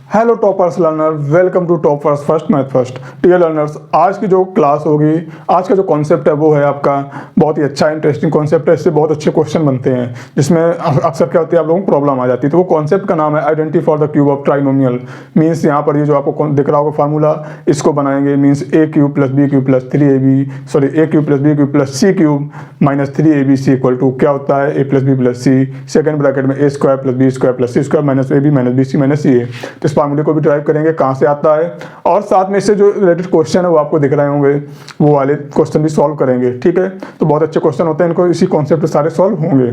Hello toppers learner, welcome to toppers first math first. Dear learners, आज की जो class होगी, आज का जो कॉन्सेप्ट है वो है आपका बहुत ही अच्छा इंटरेस्टिंग कॉन्सेप्ट है। इससे बहुत अच्छे क्वेश्चन बनते हैं जिसमें अक्सर क्या होती है, आप लोगों को प्रॉब्लम आ जाती है। तो वो कॉन्सेप्ट का नाम है identity for the cube of trinomial. Means यहाँ पर ये जो आपको दिख रहा होगा फार्मूला, इसको बनाएंगे। Means A cube plus B cube plus three A B sorry A cube plus B cube plus C cube minus three A B C equal to क्या होता है, A plus B plus C, second bracket में A square plus B square plus C square minus A B minus B C minus C A. तो इस फार्मूले को भी drive करेंगे कहाँ से आता है, और साथ में इससे जो रिलेटेड क्वेश्चन है वो आपको दिख रहे होंगे, वो वाले क्वेश्चन भी सॉल्व करेंगे। ठीक है, तो बहुत अच्छे क्वेश्चन होते हैं, इनको इसी कॉन्सेप्ट से सारे सॉल्व होंगे।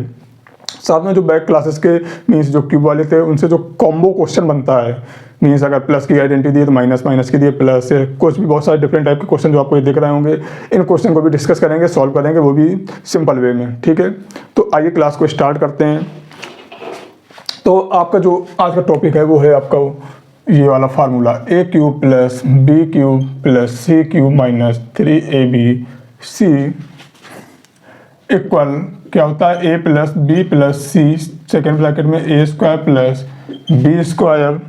साथ में जो बैक क्लासेस के मीन्स जो क्यूब वाले थे उनसे जो कॉम्बो क्वेश्चन बनता है, मीन्स अगर प्लस की आइडेंटिटी दिए तो माइनस, माइनस की दिए प्लस, कुछ भी बहुत सारे डिफरेंट टाइप के क्वेश्चन जो आपको ये दिख रहे होंगे, इन क्वेश्चन को भी डिस्कस करेंगे, सॉल्व करेंगे, वो भी सिंपल वे में। ठीक है, तो आइए क्लास को स्टार्ट करते हैं। तो आपका जो आज का टॉपिक है वो है आपका ये वाला formula, A cube plus B cube plus C cube minus three A B C equal क्या होता है, A plus B plus C second bracket में A square plus B square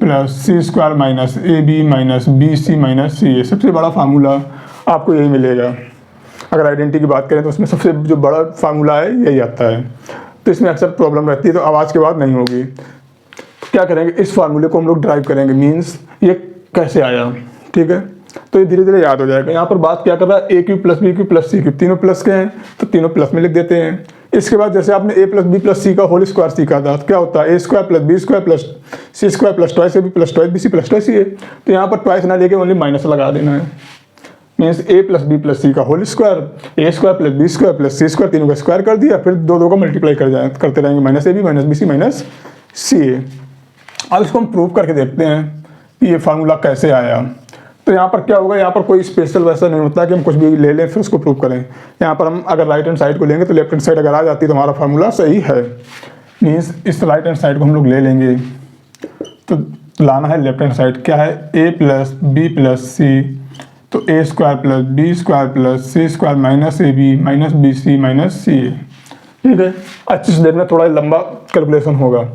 plus C square minus A B minus B C minus C A. सबसे बड़ा formula आपको यही मिलेगा। अगर आइडेंटिटी की बात करें तो उसमें सबसे जो बड़ा फार्मूला है यही आता है। तो इसमें अक्सर प्रॉब्लम रहती है, तो आवाज़ के बाद नहीं होगी। तो क्या करेंगे, इस फार्मूले को हम लोग ड्राइव करेंगे। मीन्स ये कैसे आया, ठीक है, तो ये धीरे धीरे याद हो जाएगा। यहाँ पर बात क्या कर रहा है, A cube plus B cube plus C cube, तीनों प्लस के हैं तो तीनों प्लस में लिख देते हैं। इसके बाद जैसे आपने A plus B plus C का होल स्क्वायर सीखा था, तो क्या होता है, A square plus B square plus C square plus twice A B plus twice B C plus twice C A. तो यहाँ पर ट्वाइस ना लेके ओनली माइनस लगा देना है। Means A plus B plus C का whole square, A square plus B square plus C square, तीनों का स्क्वायर कर दिया, फिर दो दो का मल्टीप्लाई करते रहेंगे, minus A B minus B C minus C A. अब इसको हम प्रूव करके देखते हैं कि ये फार्मूला कैसे आया। तो यहाँ पर क्या होगा, यहाँ पर कोई स्पेशल वैसा नहीं होता कि हम कुछ भी ले लें फिर उसको प्रूव करें। यहाँ पर हम अगर राइट हैंड साइड को लेंगे तो लेफ्ट हैंड साइड अगर आ जाती है तो हमारा फार्मूला सही है। मीन्स इस राइट हैंड साइड को हम लोग ले लेंगे, तो लाना है लेफ्ट हैंड साइड। क्या है, A plus B plus C, तो A square plus B square plus C square minus A B minus B C minus C A. ठीक है, अच्छे से देखना, थोड़ा लंबा कैलकुलेशन होगा।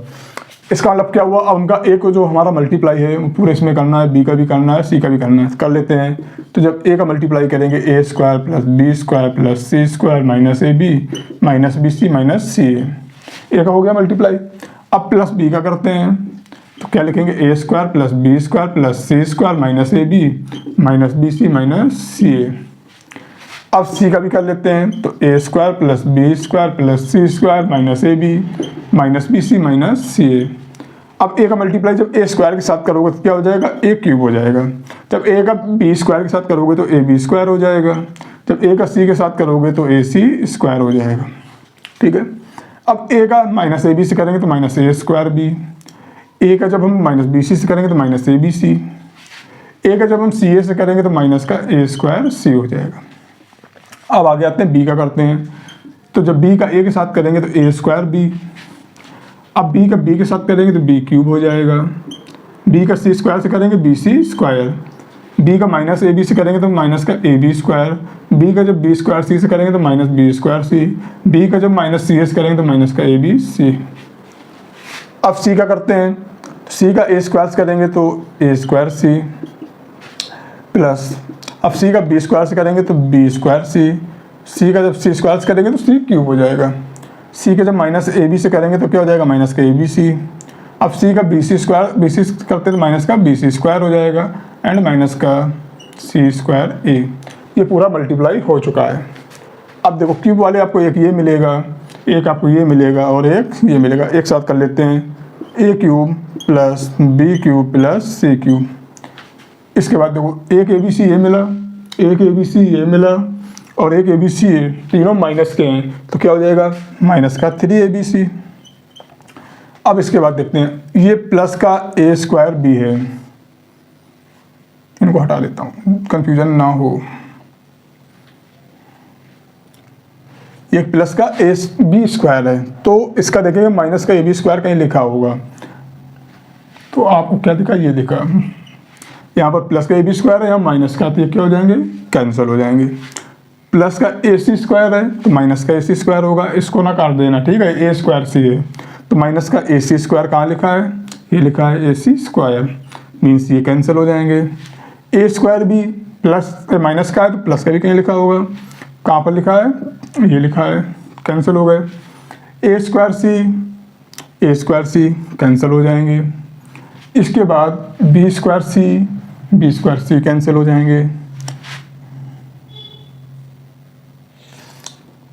इसका मतलब क्या हुआ, अब उनका ए को जो हमारा मल्टीप्लाई है पूरे इसमें करना है, बी का भी करना है, सी का भी करना है, कर लेते हैं। तो जब ए का मल्टीप्लाई करेंगे, A square plus B square plus C square minus A B minus B C minus C A का हो गया मल्टीप्लाई। अब प्लस बी का करते हैं, तो क्या लिखेंगे, A square plus B square plus C square minus A B minus B C minus C A. अब सी का भी कर लेते हैं, तो A square plus B square plus C square minus A B minus B C minus C A. अब A का multiply जब ए स्क्वायर के साथ करोगे तो क्या हो जाएगा, ए क्यूब हो जाएगा। जब ए का बी स्क्वायर के साथ करोगे तो ए बी स्क्वायर हो जाएगा। जब ए का सी के साथ करोगे तो ए सी स्क्वायर हो जाएगा। ठीक है, अब ए का माइनस ए बी से करेंगे तो माइनस ए स्क्वायर बी, ए का जब हम माइनस बी सी से करेंगे तो minus A B C, A का जब हम सी ए से करेंगे तो माइनस का ए स्क्वायर सी हो जाएगा। अब आगे आते हैं बी का करते हैं, तो जब बी का ए के साथ करेंगे तो ए स्क्वायर बी, अब बी का बी के साथ करेंगे तो बी क्यूब हो जाएगा। बी का सी स्क्वायर से करेंगे बी सी स्क्वायर, बी का माइनस ए बी से करेंगे तो माइनस का ए बी स्क्वायर, बी का जब बी स्क्वायर सी से करेंगे तो माइनस बी स्क्वायर सी, बी का जब माइनस सी ए से करेंगे तो माइनस का ए बी सी। अब सी का करते हैं, सी का ए स्क्वायर से करेंगे तो ए स्क्वायर सी प्लस, अब सी का बी स्क्वायर से करेंगे तो बी स्क्वायर सी, सी का जब सी स्क्वायर से करेंगे तो सी क्यूब हो जाएगा। सी का जब माइनस ए बी से करेंगे तो क्या हो जाएगा, माइनस का ए बी सी। अब सी का B C square, B C करते तो माइनस का बी सी स्क्वायर हो जाएगा एंड माइनस का सी स्क्वायर ए। ये पूरा मल्टीप्लाई हो चुका है। अब देखो क्यूब वाले आपको एक ये मिलेगा, एक आपको ये मिलेगा और एक ये मिलेगा। एक साथ कर लेते हैं, A cube plus B cube plus C cube. इसके बाद देखो एक ए बी सी ये मिला, एक ए बी सी ये मिला और एक ए बी सी ए, तीनों माइनस के हैं तो क्या हो जाएगा, माइनस का थ्री ए बी सी। अब इसके बाद देखते हैं, ये प्लस का ए स्क्वायर बी है, इनको हटा लेता हूँ कंफ्यूजन ना हो। ये प्लस का ए बी स्क्वायर है, तो इसका देखेंगे माइनस का ए बी स्क्वायर कहीं लिखा होगा, तो आपको क्या दिखा, ये दिखा। यहाँ पर प्लस का ए बी स्क्वायर है, यहाँ माइनस का, तो ये क्या हो जाएंगे, कैंसिल हो जाएंगे। प्लस का ए सी स्क्वायर है तो माइनस का ए सी स्क्वायर होगा, इसको ना काट देना। ठीक है, ए स्क्वायर सी है तो माइनस का ए सी स्क्वायर कहाँ लिखा है, ये लिखा है ए सी स्क्वायर, मीन्स ये कैंसिल हो जाएंगे। ए स्क्वायर भी प्लस माइनस का है तो प्लस का भी कहीं लिखा होगा, कहाँ पर लिखा है, ये लिखा है, कैंसिल हो गए। ए स्क्वायर सी कैंसिल हो जाएंगे। इसके बाद बी स्क्वायर सी कैंसिल हो जाएंगे।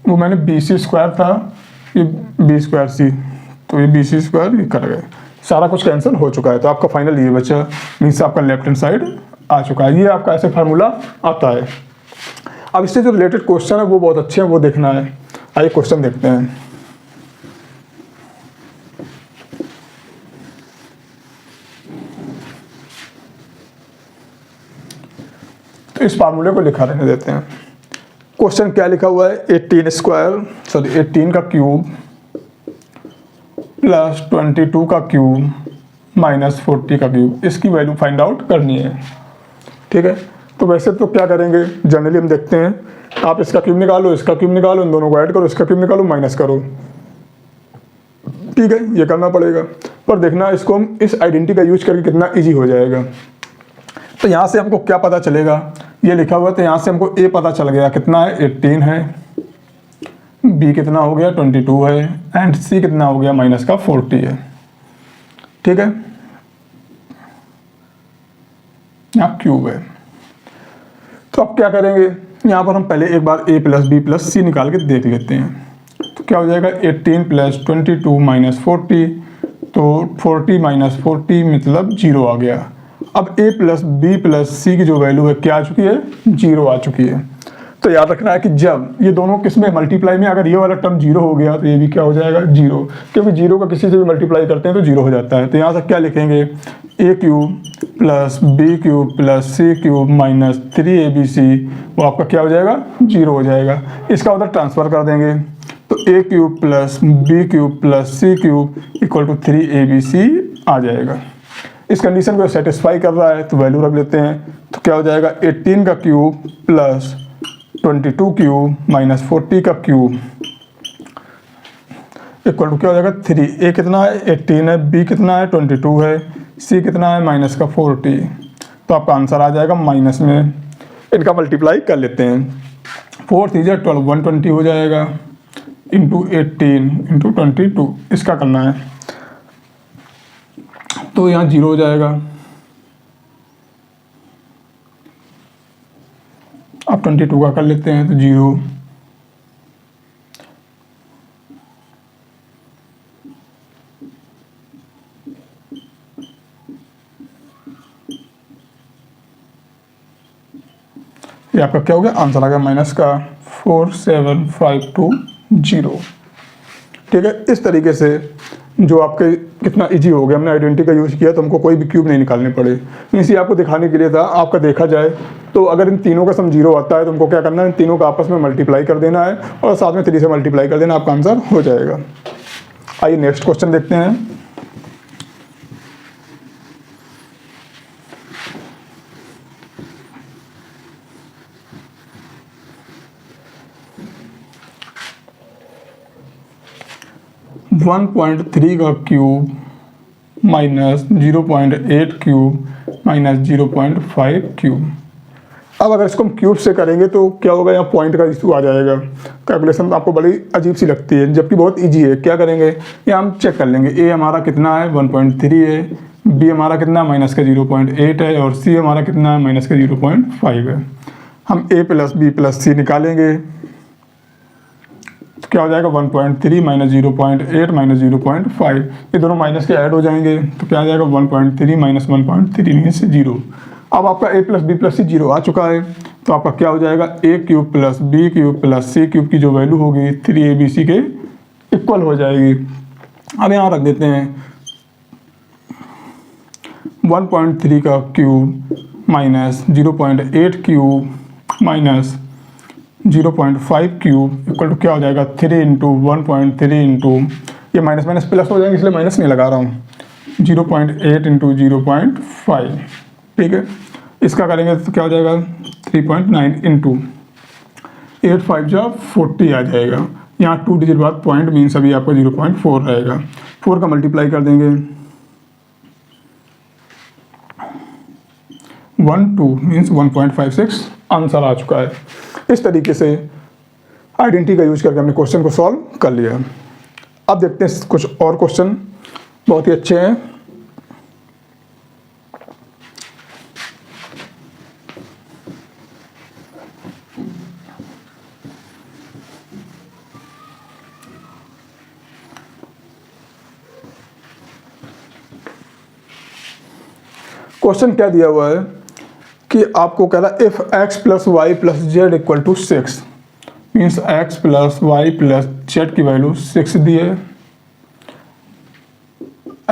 वो मैंने बी सी स्क्वायर था, ये बी स्क्वायर सी, तो ये बी सी स्क्वायर ये कर गए, सारा कुछ कैंसिल हो चुका है। तो आपका फाइनल ये बचा, मीन्स आपका लेफ्ट हैंड साइड आ चुका है। ये आपका ऐसे फार्मूला आता है। अब इससे जो रिलेटेड क्वेश्चन है वो बहुत अच्छे हैं, वो देखना है। आइए क्वेश्चन देखते हैं। तो इस फार्मूले को लिखा रहने देते हैं। क्वेश्चन क्या लिखा हुआ है, 18 का क्यूब प्लस 22 का क्यूब माइनस 40 का क्यूब, इसकी वैल्यू फाइंड आउट करनी है। ठीक है, तो वैसे तो क्या करेंगे, जनरली हम देखते हैं, आप इसका क्यूब निकालो, इसका क्यूब निकालो, इन दोनों को ऐड करो, इसका क्यूब निकालो, माइनस करो। ठीक है, ये करना पड़ेगा, पर देखना इसको हम इस आइडेंटिटी का यूज करके कितना इजी हो जाएगा। तो यहाँ से हमको क्या पता चलेगा, ये लिखा हुआ है, तो यहाँ से हमको ए पता चल गया कितना है, 18 है, बी कितना हो गया 22 है, एंड सी कितना हो गया माइनस का 40 है। ठीक है, यहाँ क्यूब है। तो अब क्या करेंगे, यहाँ पर हम पहले एक बार a प्लस बी प्लस सी निकाल के देख लेते हैं। तो क्या हो जाएगा, 18 प्लस 22 माइनस 40, तो 40 माइनस 40 मतलब 0 आ गया। अब a प्लस बी प्लस सी की जो वैल्यू है क्या आ चुकी है, 0 आ चुकी है। तो याद रखना है कि जब ये दोनों किस में मल्टीप्लाई में, अगर ये वाला टर्म 0 हो गया तो ये भी क्या हो जाएगा 0, क्योंकि 0 का किसी से भी मल्टीप्लाई करते हैं तो 0 हो जाता है। तो यहाँ से क्या लिखेंगे, a cube plus B cube plus C cube minus 3abc, वो आपका क्या हो जाएगा 0 हो जाएगा। इसका उधर ट्रांसफर कर देंगे, तो a cube plus B cube plus C cube equal to 3abc आ जाएगा। इस कंडीशन को सेटिस्फाई कर रहा है तो वैल्यू रख लेते हैं। तो क्या हो जाएगा, 18 का क्यूब प्लस 22 क्यूब माइनस 40 का क्यूब इक्वल टू क्या हो जाएगा 3। ए कितना है 18 है, बी कितना है 22 है, सी कितना है माइनस का 40। तो आपका आंसर आ जाएगा माइनस में। इनका मल्टीप्लाई कर लेते हैं, 4 3 12 120 हो जाएगा, इंटू 18 इंटू 22 इसका करना है, तो यहाँ 0 हो जाएगा। अब 22 का कर लेते हैं, तो 0। ये आपका क्या हो गया, आंसर आ गया माइनस का 4752 ठीक है। इस तरीके से जो आपके कितना इजी हो गया, हमने आइडेंटिटी का यूज़ किया तो हमको कोई भी क्यूब नहीं निकालने पड़े। इसी आपको दिखाने के लिए था। आपका देखा जाए तो अगर इन तीनों का सम 0 आता है तो हमको क्या करना है, इन तीनों का आपस में मल्टीप्लाई कर देना है और साथ में 3 से मल्टीप्लाई कर देना, आपका आंसर हो जाएगा। आइए नेक्स्ट क्वेश्चन देखते हैं। वन 1.3 का cube minus 0.8 cube minus 0.5 cube. अब अगर इसको हम क्यूब से करेंगे तो क्या होगा, यहाँ पॉइंट का इशू आ जाएगा। कैलकुलेशन आपको बड़ी अजीब सी लगती है, जबकि बहुत इजी है। क्या करेंगे, यहाँ हम चेक कर लेंगे। ए हमारा कितना है 1.3 है, बी हमारा कितना माइनस का 0.8 है और सी हमारा कितना है माइनस का 0.5 है। हम ए प्लस बी प्लस सी निकालेंगे तो क्या हो जाएगा 1.3 माइनस 0.8 माइनस 0.5, ये दोनों माइनस के ऐड हो जाएंगे तो क्या आ जाएगा 1.3 माइनस 1.3 मीन्स 0। अब आपका a plus B plus C 0 आ चुका है, तो आपका क्या हो जाएगा a cube plus B cube plus C cube की जो वैल्यू होगी 3abc के इक्वल हो जाएगी। अब यहाँ रख देते हैं 1.3 का cube minus 0.8 cube minus 0.5 cube equal to क्या हो जाएगा 3 इंटू 1.3 इंटू, ये माइनस माइनस प्लस हो जाएंगे इसलिए माइनस नहीं लगा रहा हूँ, 0.8 इंटू 0.5 ठीक है। इसका करेंगे तो क्या हो जाएगा 3.9 इंटू 8 5 जा 40 आ जाएगा। यहाँ 2 डिजिट बाद पॉइंट मीन्स अभी आपका 0.4 रहेगा। 4 का मल्टीप्लाई कर देंगे 12 मीन्स 1.56 आंसर आ चुका है। इस तरीके से आइडेंटिटी का यूज करके हमने क्वेश्चन को सॉल्व कर लिया। अब देखते हैं कुछ और क्वेश्चन बहुत ही अच्छे हैं। क्वेश्चन क्या दिया हुआ है कि आपको कह रहा है if x plus y plus z equal to 6 means x plus y plus z की वैल्यू 6 दी है,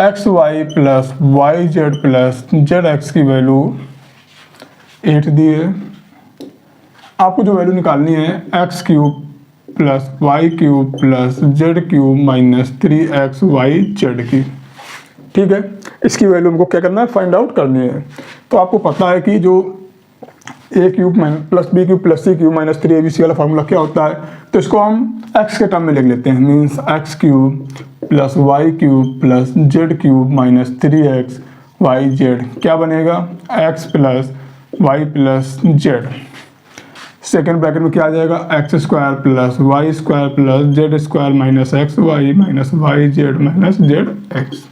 x y plus y z plus z x की वैल्यू 8 दी है। आपको जो वैल्यू निकालनी है x cube plus y cube plus z cube minus 3x y z की, ठीक है। इसकी वैल्यू हमको क्या करना है, फाइंड आउट करनी है। तो आपको पता है कि जो A cube plus B cube plus C cube minus 3abc वाला फार्मूला क्या होता है, तो इसको हम एक्स के टर्म में लिख लेते हैं, means x cube plus y cube plus z cube minus 3x y z क्या बनेगा, x plus y plus z. Second bracket में क्या आ जाएगा, x square plus Y square plus Z square minus x y minus y z minus z x.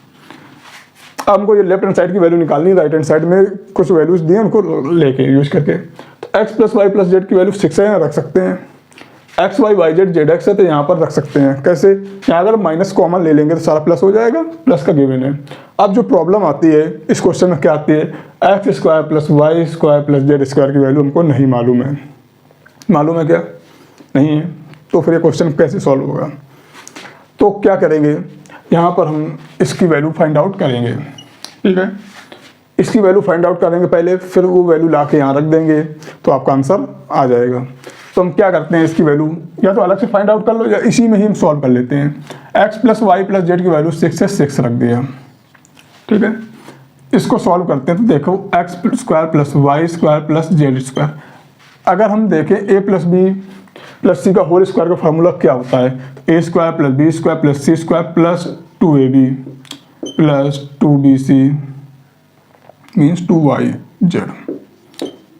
अब हमको ये left hand side की वैल्यू निकालनी है, राइट हैंड साइड में कुछ वैल्यूज दिए उनको लेके यूज करके। तो x plus y plus z की वैल्यू 6 है, रख सकते हैं। X y y z z x है तो यहाँ पर रख सकते हैं। कैसे, यहाँ अगर माइनस कॉमन ले लेंगे तो सारा प्लस हो जाएगा, प्लस का गिवन है। अब जो प्रॉब्लम आती है इस क्वेश्चन में क्या आती है, x square plus Y square plus Z square की वैल्यू हमको नहीं मालूम है। मालूम है क्या, नहीं है, तो फिर ये क्वेश्चन कैसे सॉल्व होगा। तो क्या करेंगे, यहाँ पर हम इसकी वैल्यू फाइंड आउट करेंगे, ठीक है। इसकी वैल्यू फाइंड आउट करेंगे पहले, फिर वो वैल्यू ला के यहाँ रख देंगे तो आपका आंसर आ जाएगा। तो हम क्या करते हैं, इसकी वैल्यू या तो अलग से फाइंड आउट कर लो या इसी में ही हम सॉल्व कर लेते हैं। X plus y plus z की वैल्यू 6 है, 6 रख दिया, ठीक है। इसको सॉल्व करते हैं तो देखो X square plus Y square plus Z square. अगर हम देखें A plus B plus C का होल स्क्वायर का फार्मूला क्या होता है, A square plus B square plus C square plus 2ab plus 2bc means 2yz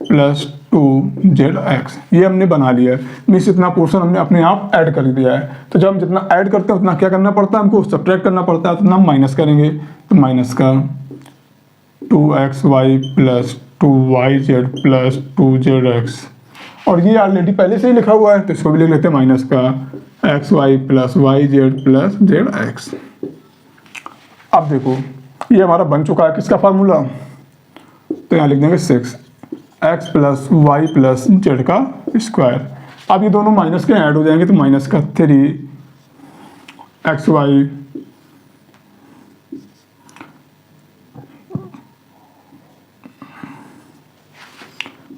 plus 2zx। ये हमने बना लिया है, मीन्स इतना पोर्शन हमने अपने आप ऐड कर दिया है। तो जब हम जितना ऐड करते हैं उतना क्या करना पड़ता है, हमको सब्ट्रैक्ट करना पड़ता है, उतना हम माइनस करेंगे। तो माइनस का 2xy plus 2yz plus 2zx, और ये ऑलरेडी पहले से ही लिखा हुआ है तो इसको भी लिख लेते हैं माइनस का xy plus yz plus zx। अब देखो ये हमारा बन चुका है किसका फार्मूला, तो यहाँ लिख देंगे 6 x plus y plus z का स्क्वायर। अब ये दोनों माइनस के ऐड हो जाएंगे तो माइनस का 3xy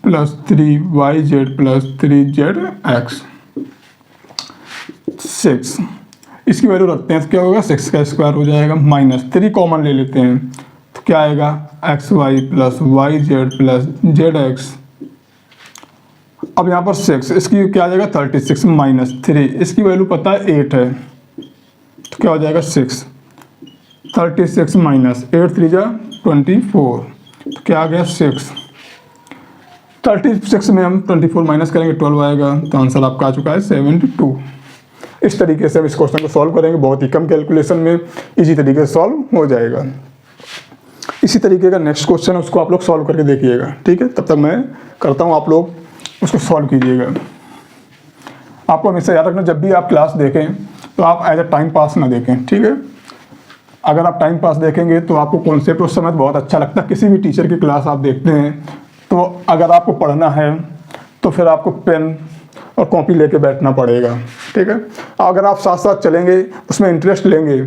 plus 3yz plus 3zx 6। इसकी वैल्यू रखते हैं तो क्या होगा, 6 का स्क्वायर हो जाएगा, माइनस 3 कॉमन ले लेते हैं तो क्या आएगा, x y plus y z plus z x. अब यहाँ पर 6, इसकी क्या आ जाएगा 36 माइनस 3, इसकी वैल्यू पता है 8 है तो क्या हो जाएगा 6, 36 माइनस 8 3 जा 24 तो क्या आ गया 6। 36 में हम 24 माइनस करेंगे 12 आएगा, तो आंसर आपका आ चुका है 72। इस तरीके से हम इस क्वेश्चन को सॉल्व करेंगे, बहुत ही कम कैलकुलेशन में इजी तरीके से सॉल्व हो जाएगा। इसी तरीके का नेक्स्ट क्वेश्चन है उसको आप लोग सॉल्व करके देखिएगा, ठीक है। तब तक मैं करता हूँ, आप लोग उसको सॉल्व कीजिएगा। आपको हमेशा याद रखना, जब भी आप क्लास देखें तो आप एज अ टाइम पास ना देखें, ठीक है। अगर आप टाइम पास देखेंगे तो आपको कॉन्सेप्ट उस समय बहुत अच्छा लगता है। किसी भी टीचर की क्लास आप देखते हैं तो अगर आपको पढ़ना है तो फिर आपको पेन और कॉपी लेके बैठना पड़ेगा, ठीक है। अगर आप साथ साथ चलेंगे, उसमें इंटरेस्ट लेंगे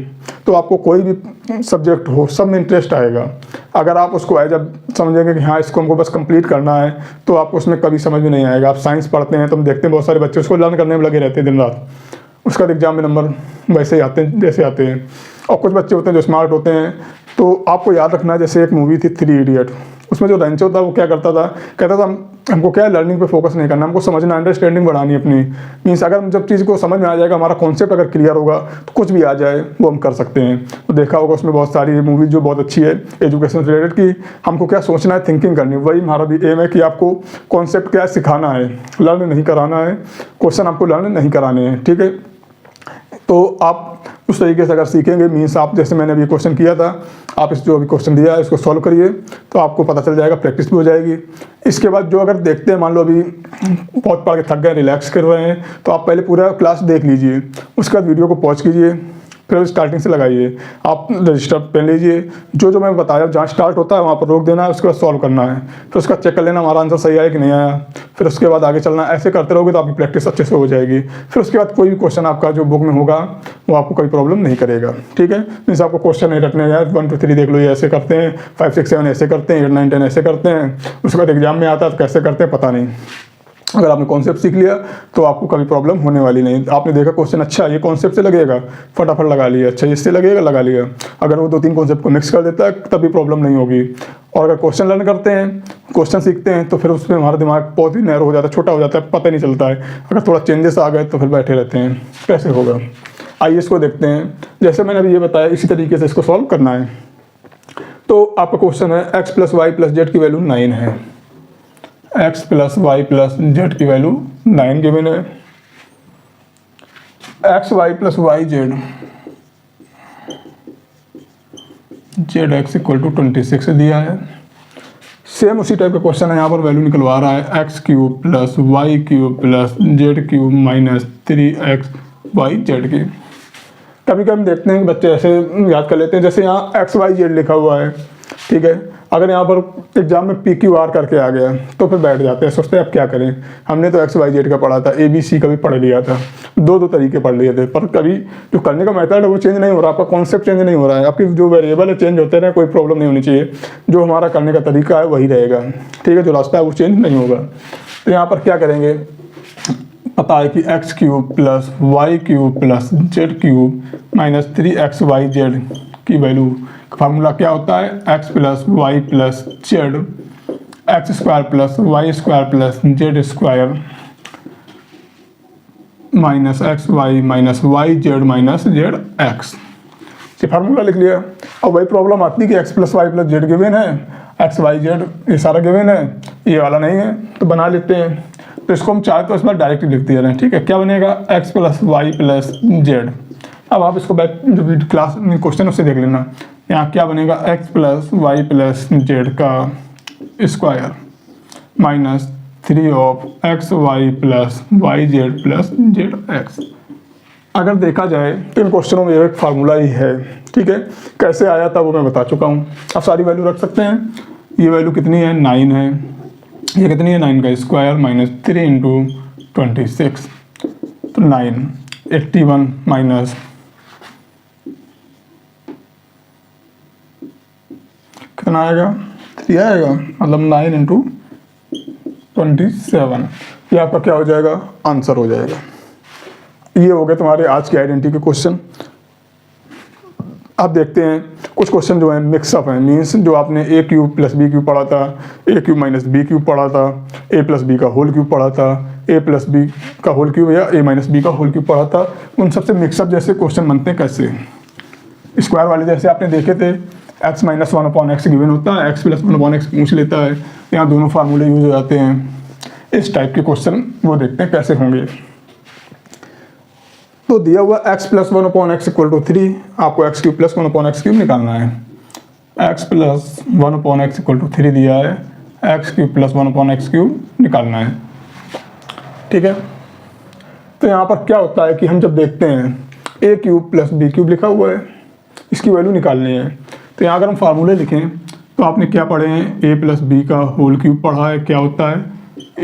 तो आपको कोई भी सब्जेक्ट हो सब में इंटरेस्ट आएगा। अगर आप उसको एज अ समझेंगे कि हाँ इसको हमको बस कंप्लीट करना है तो आपको उसमें कभी समझ में नहीं आएगा। आप साइंस पढ़ते हैं तो हम देखते हैं बहुत सारे बच्चे उसको लर्न करने में लगे रहते हैं दिन रात, उसका एग्जाम में नंबर वैसे ही आते हैं जैसे आते हैं। और कुछ बच्चे होते हैं जो स्मार्ट होते हैं। तो आपको याद रखना है, जैसे एक मूवी थी 3 इडियट, उसमें जो रेंचो था वो क्या करता था, कहता था हमको क्या है, लर्निंग पे फोकस नहीं करना, हमको समझना, अंडरस्टैंडिंग बढ़ानी अपनी। मीन्स अगर जब चीज़ को समझ में आ जाएगा, हमारा कॉन्सेप्ट अगर क्लियर होगा तो कुछ भी आ जाए वो हम कर सकते हैं। तो देखा होगा उसमें बहुत सारी मूवीज जो बहुत अच्छी है एजुकेशन से रिलेटेड की, हमको क्या सोचना है, थिंकिंग करनी, वही हमारा भी एम है कि आपको कॉन्सेप्ट क्या सिखाना है, लर्न नहीं कराना है, क्वेश्चन आपको लर्न नहीं कराने हैं, ठीक है। तो आप उस तरीके से अगर सीखेंगे, मीन्स आप जैसे मैंने अभी क्वेश्चन किया था, आप इस जो अभी क्वेश्चन दिया है इसको सॉल्व करिए तो आपको पता चल जाएगा, प्रैक्टिस भी हो जाएगी। इसके बाद जो अगर देखते हैं, मान लो अभी बहुत पढ़ के थक गए, रिलैक्स कर रहे हैं, तो आप पहले पूरा क्लास देख लीजिए, उसके बाद वीडियो को पॉज कीजिए, फिर स्टार्टिंग से लगाइए, आप रजिस्टर पेन लीजिए, जो जो मैं बताया जहाँ स्टार्ट होता है वहाँ पर रोक देना है, उसके बाद सॉल्व करना है, फिर उसका चेक कर लेना हमारा आंसर सही आया कि नहीं आया, फिर उसके बाद आगे चलना। ऐसे करते रहोगे तो आपकी प्रैक्टिस अच्छे से हो जाएगी। फिर उसके बाद कोई भी क्वेश्चन आपका जो बुक में होगा वो आपको कोई प्रॉब्लम नहीं करेगा, ठीक है। मीन्स आपको क्वेश्चन नहीं रटने यार 1 2 3 देख लो, ये ऐसे करते हैं, 5 6 7 ऐसे करते हैं, 8 9 10 ऐसे करते हैं, उसके बाद एग्जाम में आता है तो कैसे करते हैं पता नहीं। अगर आपने कॉन्सेप्ट सीख लिया तो आपको कभी प्रॉब्लम होने वाली नहीं। आपने देखा क्वेश्चन अच्छा ये कॉन्सेप्ट से लगेगा, फटाफट लगा लिया, अच्छा इससे लगेगा, लगा लिया। अगर वो 2 3 कॉन्सेप्ट को मिक्स कर देता है तभी प्रॉब्लम नहीं होगी। और अगर क्वेश्चन लर्न करते हैं, क्वेश्चन सीखते हैं, तो फिर उसमें हमारा दिमाग बहुत ही नैरो हो जाता है, छोटा हो जाता है, पता नहीं चलता है। अगर थोड़ा चेंजेस आ गए तो फिर बैठे रहते हैं, कैसे होगा। आइए इसको देखते हैं, जैसे मैंने अभी ये बताया इसी तरीके से इसको सॉल्व करना है। तो आपका क्वेश्चन है x + y + z की वैल्यू 9 है, x + y + z की वैल्यू 9 गिवन है। x y + y z zx = 26 दिया है। सेम उसी टाइप का क्वेश्चन है, यहाँ पर वैल्यू निकलवा रहा है x³ + y³ + z³ - 3xyz की। कभी कभी हम देखते हैं कि बच्चे ऐसे याद कर लेते हैं, जैसे यहाँ XYZ लिखा हुआ है, ठीक है। अगर यहाँ पर एग्जाम में PQR करके आ गया तो फिर बैठ जाते हैं, सोचते हैं अब क्या करें। हमने तो XYZ का पढ़ा था, ABC का भी पढ़ लिया था, दो तरीके पढ़ लिए थे, पर कभी जो करने का मेथड है वो चेंज नहीं हो रहा, आपका कॉन्सेप्ट चेंज नहीं हो रहा है, आपकी जो वेरिएबल है चेंज होते रहे, कोई प्रॉब्लम नहीं होनी चाहिए। जो हमारा करने का तरीका है वही रहेगा, ठीक है, जो रास्ता है वो चेंज नहीं होगा। तो यहाँ पर क्या करेंगे, पता है कि x³ + y³ + z³ - 3xyz की वैल्यू, फार्मूला क्या होता है, x + y + z x² + y² + z² - xy - yz - zx। ये फार्मूला लिख लिया। अब वही प्रॉब्लम आती है कि x + y + z गिवन है, x y z ये सारा गिवन है, ये वाला नहीं है, तो बना लेते हैं। तो इसको हम चाहे तो इसमें डायरेक्ट लिख दे रहे हैं, ठीक है। क्या बनेगा, x + y + z। अब आप इसको बैक जो क्लास में क्वेश्चन उससे देख लेना, यहाँ क्या बनेगा, x + y + z का स्क्वायर - 3xy + yz + zx। अगर देखा जाए तो इन क्वेश्चनों में एक फार्मूला ही है, ठीक है। कैसे आया था वो मैं बता चुका हूँ। अब सारी वैल्यू रख सकते हैं। ये वैल्यू कितनी है, 9 है, ये कितनी है, 9 का स्क्वायर - 3 × 26, तो 9 81 माइनस कितना आएगा, 3 आएगा, मतलब 9 × 27, ये आपका क्या हो जाएगा, आंसर हो जाएगा। ये हो गए तुम्हारे आज के आइडेंटिटी के क्वेश्चन। अब देखते हैं कुछ क्वेश्चन जो है मिक्सअप हैं, मीन्स जो आपने a³ + b³ पढ़ा था, a³ - b³ पढ़ा था, a + b का होल क्यूब पढ़ा था, a + b का होल क्यूब या a - b का होल क्यूब पढ़ा था, उन सबसे मिक्सअप जैसे क्वेश्चन बनते हैं। कैसे, स्क्वायर वाले जैसे आपने देखे थे, x - 1/x गिवन होता है, x + 1/x पूछ लेता है, यहाँ दोनों फार्मूले यूज हो जाते हैं। इस टाइप के क्वेश्चन वो देखते हैं कैसे होंगे। तो दिया हुआ x + 1/x = 3, आपको x³ + 1/x³ निकालना है। x + 1/x = 3 दिया है, x³ + 1/x³ निकालना है, ठीक है। तो यहाँ पर क्या होता है कि हम जब देखते हैं a³ + b³ लिखा हुआ है, इसकी वैल्यू निकालनी है। तो यहाँ अगर हम फार्मूले लिखें तो आपने क्या पढ़े हैं, a + b का होल क्यूब पढ़ा है, क्या होता है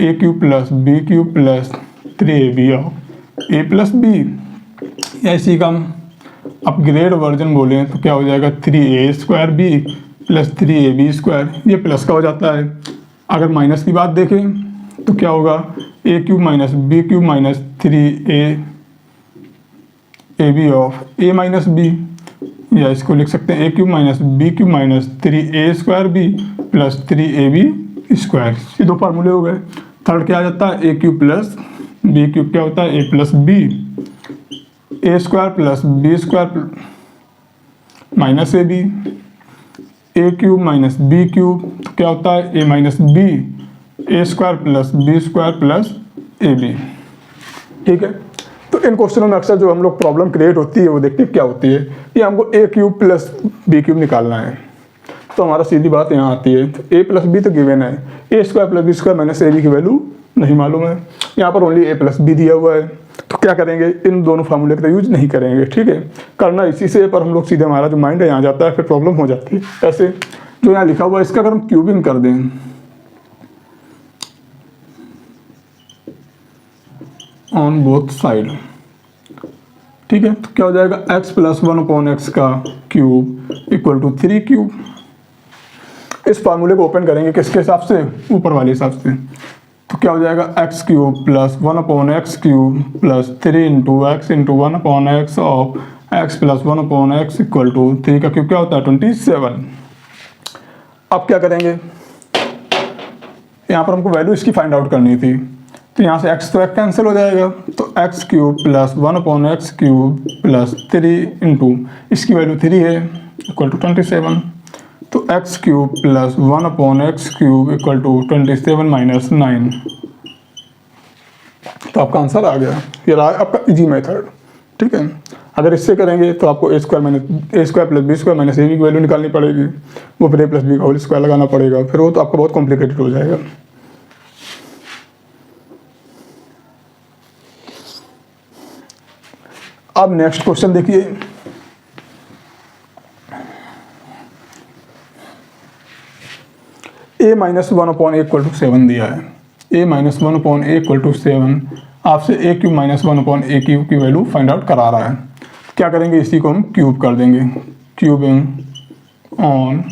a³ + b³ + 3ab a + b, या इसी का हम अपग्रेड वर्जन बोलें तो क्या हो जाएगा, 3a² b + 3ab², ये प्लस का हो जाता है। अगर माइनस की बात देखें तो क्या होगा, a³ - b³ - 3ab of a - b, या इसको लिख सकते हैं A cube minus B cube minus 3a² B plus 3ab²। ये दो फार्मूले हो गए। थर्ड क्या आ जाता है, A cube plus B cube क्या होता है, A plus B, a² plus b² minus A B, A cube minus B cube तो क्या होता है, A minus B, a² plus b² plus A B. ठीक है, तो इन क्वेश्चनों में अक्सर जो हम लोग प्रॉब्लम क्रिएट होती है वो देखते हैं क्या होती है। ये हमको ए क्यूब प्लस बी क्यूब निकालना है, तो हमारा सीधी बात यहाँ आती है, तो ए प्लस बी तो गिवन है, a² प्लस b² माइनस ए बी की वैल्यू नहीं मालूम है। यहाँ पर ओनली ए प्लस बी दिया हुआ है, तो क्या करेंगे, इन दोनों फार्मूले का यूज नहीं करेंगे। ठीक है, करना इसी से, पर हम लोग सीधे हमारा जो माइंड है यहाँ जाता है, फिर प्रॉब्लम हो जाती है। ऐसे जो यहाँ लिखा हुआ है इसका अगर हम क्यूबिंग कर दें ऑन बोथ साइड, ठीक है, तो क्या हो जाएगा, x प्लस 1/x का क्यूब इक्वल टू 3 क्यूब। इस फार्मूले को ओपन करेंगे किसके हिसाब से, ऊपर वाले हिसाब से, तो क्या हो जाएगा, x cube plus 1/x cube plus 3 into x into 1/x of x plus 1/x equal to 3 का क्यूब क्या होता है 27। अब क्या करेंगे, यहाँ पर हमको वैल्यू इसकी फाइंड आउट करनी थी, तो यहाँ से x तो x कैंसिल हो जाएगा, तो x cube plus 1/x cube plus 3 into इसकी वैल्यू 3 है इक्वल टू 27, तो x cube plus 1/x cube equal to 27 minus 9। तो आपका आंसर आ गया, ये रहा आपका इजी मेथड। ठीक है, अगर इससे करेंगे तो आपको a² प्लस b² माइनस ए बी की वैल्यू निकालनी पड़ेगी, वो फिर a प्लस बी का होल स्क्वायर लगाना पड़ेगा, फिर वो तो आपको बहुत कॉम्प्लिकेटेड हो जाएगा। अब नेक्स्ट क्वेश्चन देखिए, a minus 1/a equal to 7 दिया है, a minus 1/a equal to 7, आपसे a cube minus 1/a cube की वैल्यू फाइंड आउट करा रहा है। क्या करेंगे, इसी को हम क्यूब कर देंगे, क्यूबिंग ऑन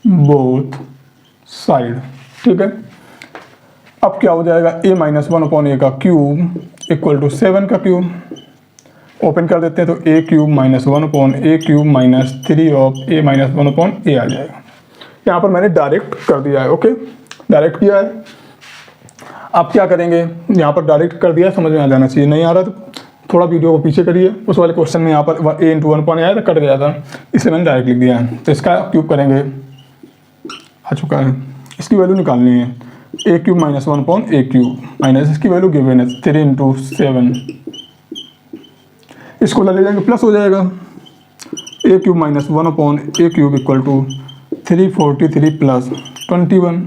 बोथ साइड। ठीक है, अब क्या हो जाएगा, a माइनस 1/a का क्यूब इक्वल टू 7 का क्यूब, ओपन कर देते हैं, तो a cube minus 1/a cube minus 3 of a minus 1/a आ जाएगा। यहाँ पर मैंने डायरेक्ट कर दिया है, ओके, डायरेक्ट किया है। आप क्या करेंगे, यहाँ पर डायरेक्ट कर दिया, समझ में आ जाना चाहिए, नहीं आ रहा तो थोड़ा वीडियो को पीछे करिए, उस वाले क्वेश्चन में यहाँ पर a इंटू 1 आया था, कट गया था, इसलिए मैंने डायरेक्ट लिख दिया है। तो इसका क्यूब करेंगे, आ चुका है, इसकी वैल्यू निकालनी है, a cube minus 1/a cube minus इसकी वैल्यू गिवन है 3 इंटू 7, इसको ले जाएंगे प्लस हो जाएगा, a cube minus 1/a cube equal to 343 plus 21,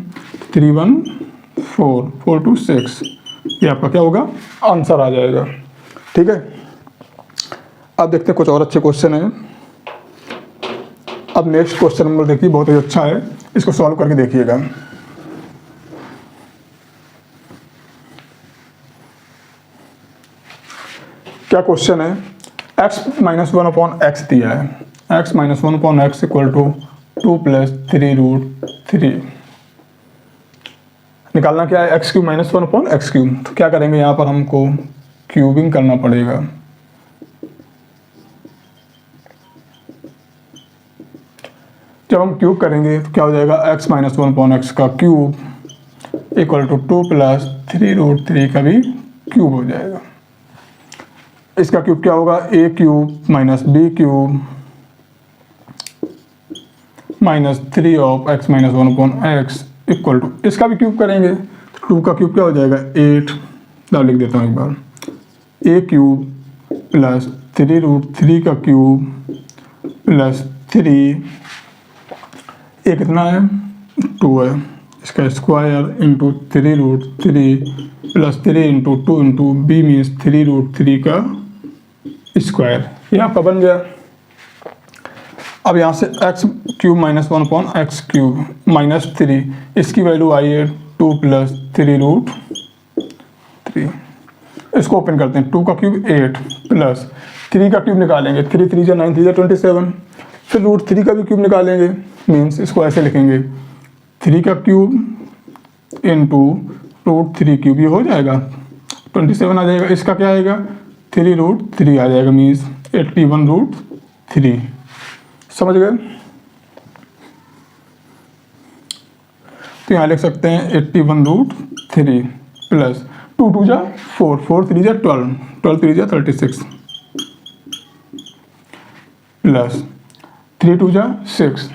314 426, ये आपका क्या होगा, आंसर आ जाएगा। ठीक है, अब देखते हैं कुछ और अच्छे क्वेश्चन हैं। अब नेक्स्ट क्वेश्चन नंबर देखिए, बहुत ही अच्छा है, इसको सॉल्व करके देखिएगा। क्या क्वेश्चन है, x माइनस 1/x दिया है, x minus 1/x equal to 2 plus 3√3, निकालना क्या है, x cube minus 1/x cube. तो क्या करेंगे, यहाँ पर हमको क्यूबिंग करना पड़ेगा, जब हम क्यूब करेंगे तो क्या हो जाएगा, x माइनस 1/x का क्यूब इक्वल टू 2 प्लस 3√3 का भी क्यूब हो जाएगा। इसका क्यूब क्या होगा, a cube minus b cube minus 3 of x minus 1/x equal to, इसका भी क्यूब करेंगे तो 2 का क्यूब क्या हो जाएगा 8, मैं लिख देता हूँ एक बार, a क्यूब प्लस 3√3 का क्यूब प्लस 3, a कितना है 2 है, इसका square into 3√3 plus 3 into 2 into b means 3√3 का स्क्वायर, ये आपका बन गया। अब यहाँ से x cube minus 1/x cube minus 3, इसकी वैल्यू आई है 2 प्लस 3√3, इसको ओपन करते हैं, 2 का क्यूब 8 प्लस 3 का क्यूब निकालेंगे, 3 3 9 3 27, फिर √3 का भी क्यूब निकालेंगे, मीन्स इसको ऐसे लिखेंगे 3 का क्यूब इंटू √3 क्यूब, ये हो जाएगा 27 आ जाएगा, इसका क्या आएगा 3√3 आ जाएगा, मीन्स 81√3। समझ गए? तो यहाँ लिख सकते हैं 81√3 प्लस 2 2 जा 4, 4 3 जा 12, 12 3 जा 36 प्लस 3 2 जा 6।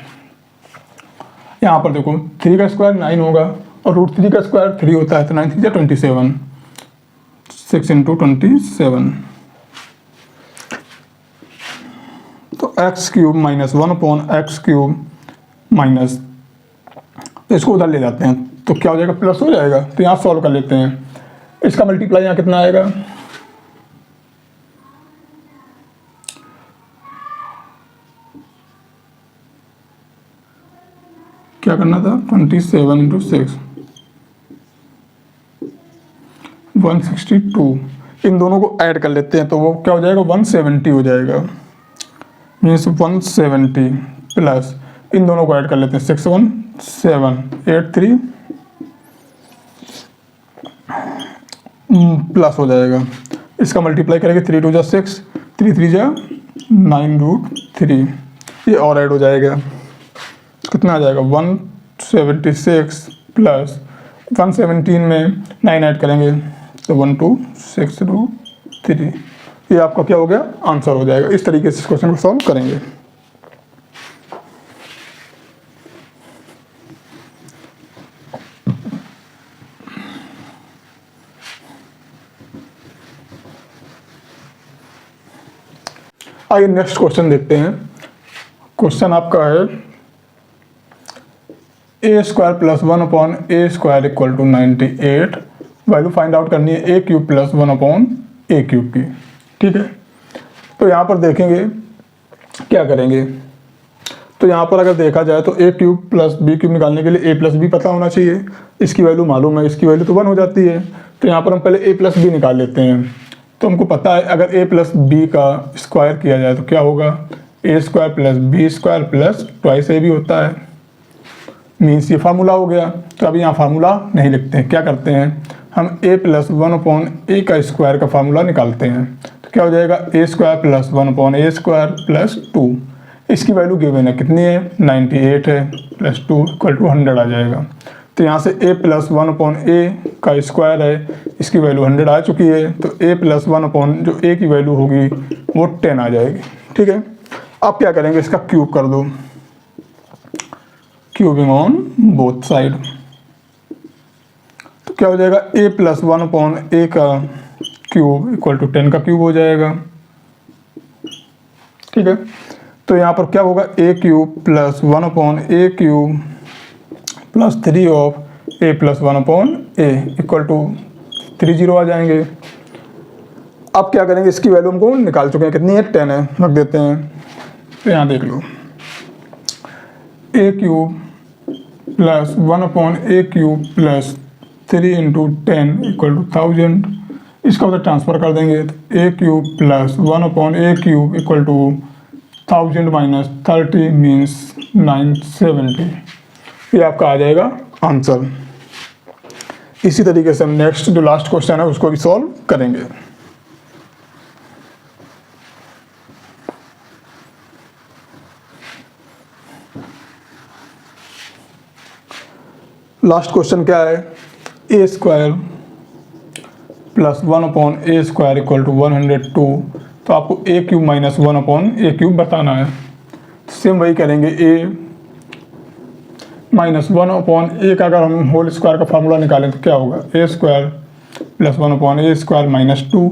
यहाँ पर देखो 3 का स्क्वायर 9 होगा और √3 का स्क्वायर 3 होता है, तो 9 3 जा 27, 6 इंटू 27। तो x³ माइनस 1/x³ माइनस, तो इसको उधर ले जाते हैं तो क्या हो जाएगा, प्लस हो जाएगा। तो यहाँ सॉल्व कर लेते हैं, इसका मल्टीप्लाई यहाँ कितना आएगा, क्या करना था, 27 इंटू 6 162। इन दोनों को ऐड कर लेते हैं तो वो क्या हो जाएगा, 170 हो जाएगा, मीन्स 170 प्लस इन दोनों को ऐड कर लेते हैं 6 1 7 8 3 प्लस हो जाएगा। इसका मल्टीप्लाई करेंगे 3 2 जा 6, 3 3 जा 9√3, ये और ऐड हो जाएगा, कितना आ जाएगा 176 प्लस 117 में 9 ऐड करेंगे तो 1263। ये आपका क्या हो गया, आंसर हो जाएगा। इस तरीके से इस क्वेश्चन को सॉल्व करेंगे। आइए नेक्स्ट क्वेश्चन देखते हैं। क्वेश्चन आपका है a² plus 1/a² equal to 98, value find out करनी है a³ प्लस 1/a³ की। ठीक है, तो यहाँ पर देखेंगे क्या करेंगे। तो यहाँ पर अगर देखा जाए तो a³ प्लस b³ निकालने के लिए a प्लस b पता होना चाहिए, इसकी वैल्यू मालूम है, इसकी वैल्यू तो 1 हो जाती है। तो यहाँ पर हम पहले a प्लस b निकाल लेते हैं। तो हमको पता है अगर a प्लस b का स्क्वायर किया जाए तो क्या होगा, a² plus b² plus twice a भी होता है, मीन्स ये फार्मूला हो गया। तो अभी यहाँ फार्मूला नहीं लिखते हैं, क्या करते हैं हम a प्लस 1/a का स्क्वायर का फार्मूला निकालते हैं। तो क्या हो जाएगा, a² प्लस 1/a² प्लस 2, इसकी वैल्यू गिवन है, कितनी है 98 है, प्लस 2 इक्वल टू 100 आ जाएगा। तो यहाँ से a प्लस 1/a का स्क्वायर है, इसकी वैल्यू 100 आ चुकी है, तो a प्लस 1/ जो a की वैल्यू होगी वो 10 आ जाएगी। ठीक है, अब क्या करेंगे, इसका क्यूब कर दो, क्यूबिंग ऑन बोथ साइड। तो क्या हो जाएगा, a प्लस 1/a का क्यूब इक्वल टू 10 का क्यूब हो जाएगा। ठीक है, तो यहाँ पर क्या होगा, a³ plus 1/a³ plus 3 of a plus 1/a equal to 30 आ जाएंगे। अब क्या करेंगे, इसकी वैल्यू हमको निकाल चुके हैं, कितनी है 10 है, रख देते हैं। तो यहाँ देख लो, a³ plus 1/a³ plus 3 into 10 equal to 1000, इसका उधर ट्रांसफर कर देंगे। तो a³ plus 1/a³ equal to 1000 minus 30 means 970, ये आपका आ जाएगा आंसर। इसी तरीके से हम नेक्स्ट जो लास्ट क्वेश्चन है उसको भी सॉल्व करेंगे। लास्ट क्वेश्चन क्या है, a² plus 1/a² equal to 102। तो आपको a³ माइनस 1/a³ बताना है। सेम वही करेंगे, a माइनस 1/a का अगर हम होल स्क्वायर का फार्मूला निकालें तो क्या होगा, a² प्लस 1/a² माइनस 2,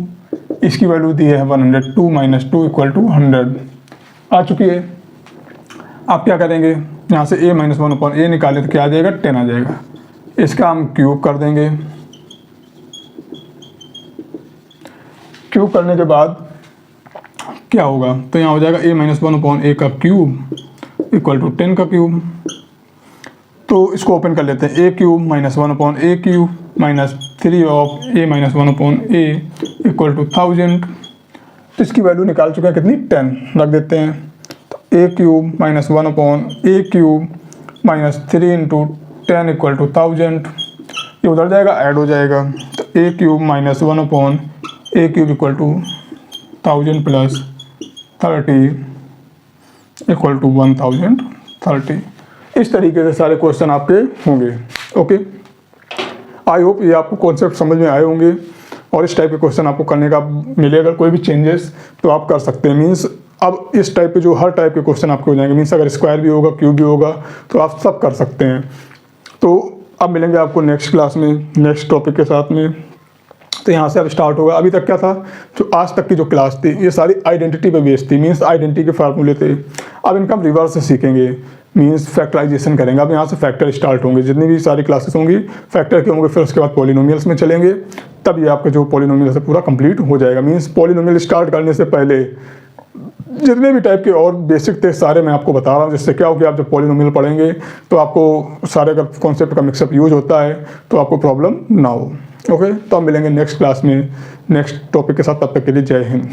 इसकी वैल्यू दी है 102 माइनस 2 इक्वल टू 100 आ चुकी है। आप क्या करेंगे, यहाँ से a माइनस 1/a निकालें तो क्या आ जाएगा, 10 आ जाएगा। इसका हम क्यूब कर देंगे, क्यूब करने के बाद क्या होगा, तो यहाँ हो जाएगा a माइनस 1/a का क्यूब इक्वल टू 10 का क्यूब। तो इसको ओपन कर लेते हैं, a³ minus 1/a³ minus 3 of a minus 1/a equal to 1000। तो इसकी वैल्यू निकाल चुके हैं, कितनी 10, रख देते हैं। तो a³ minus 1/a³ minus 3 into 10 equal to 1000, ये उधर जाएगा, ऐड हो जाएगा। तो a³ minus 1/a³ equal to 1000 plus 30, equal to 1030। इस तरीके से सारे क्वेश्चन आपके होंगे। ओके, आई होप ये आपको कॉन्सेप्ट समझ में आए होंगे और इस टाइप के क्वेश्चन आपको करने का मिले। अगर कोई भी चेंजेस तो आप कर सकते हैं। मीन्स अब इस टाइप के जो हर टाइप के क्वेश्चन आपके हो जाएंगे। मीन्स अगर स्क्वायर भी होगा, क्यूब भी होगा, तो आप सब कर सकते हैं। तो अब मिलेंगे आपको नेक्स्ट क्लास में नेक्स्ट टॉपिक के साथ में। तो यहाँ से अब स्टार्ट होगा। अभी तक क्या था, जो आज तक की जो क्लास थी ये सारी आइडेंटिटी पे बेस्ड थी। मीन्स आइडेंटिटी के फार्मूले थे। अब इनका हम रिवर्स से सीखेंगे, मीन्स फैक्टराइजेशन करेंगे। अब यहाँ से फैक्टर स्टार्ट होंगे। जितनी भी सारी क्लासेस होंगी फैक्टर के होंगे, फिर उसके बाद पॉलिनोमियल्स में चलेंगे। तब ये आपका जो पॉलिनोमियल है पूरा कंप्लीट हो जाएगा। मीन्स पॉलिनोमियल स्टार्ट करने से पहले जितने भी टाइप के और बेसिक थे सारे मैं आपको बता रहा हूँ, जिससे क्या हो कि आप जब पॉलिनोमियल पढ़ेंगे तो आपको सारे अगर कॉन्सेप्ट का मिक्सअप यूज होता है तो आपको प्रॉब्लम ना हो। ओके, तो हम मिलेंगे नेक्स्ट क्लास में नेक्स्ट टॉपिक के साथ। तब तक के लिए जय हिंद।